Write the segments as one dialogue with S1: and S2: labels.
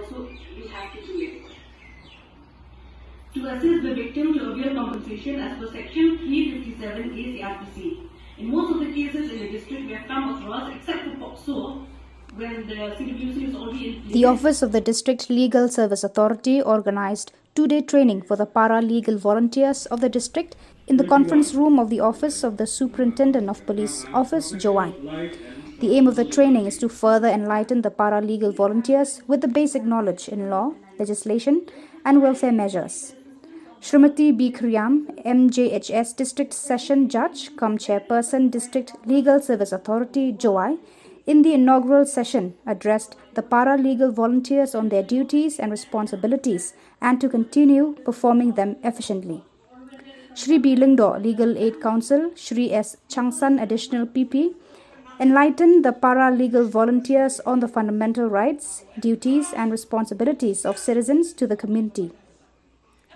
S1: also we have to do it. To assist the victim to avail compensation as per section 357 ACRPC. In most of the cases in the district we have come across, except for POCSO, when the CWC is already in place.
S2: The Office of the District Legal Service Authority organized two-day training for the para-legal volunteers of the district in the conference room of the Office of the Superintendent of Police Office, Jowai. The aim of the training is to further enlighten the para-legal volunteers with the basic knowledge in law, legislation and welfare measures. Shrimati B. Kriyam, MJHS District Session Judge, cum Chairperson District Legal Service Authority, Jowai, in the inaugural session addressed the para-legal volunteers on their duties and responsibilities and to continue performing them efficiently. Shri B. Lingdo, Legal Aid Council, Shri S. Changsan, Additional PP, enlightened the para-legal volunteers on the fundamental rights, duties and responsibilities of citizens to the community.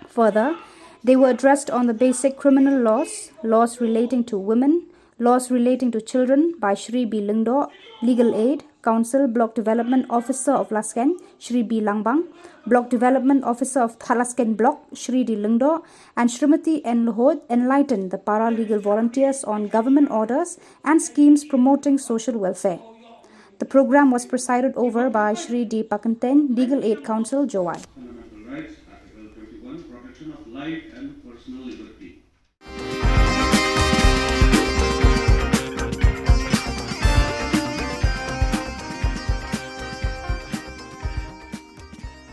S2: Further, they were addressed on the basic criminal laws, laws relating to women, laws relating to children by Shri B. Lingdo, Legal Aid Council Block Development Officer of Lasken, Shri B. Langbang, Block Development Officer of Thalasken Block, Shri D. Lingdo, and Shrimati N. Lohod enlightened the para-legal volunteers on government orders and schemes promoting social welfare. The program was presided over by Shri D. Pakanten, Legal Aid Council, Jowai.
S3: Fundamental rights, Article 21, protection of life and personal liberty.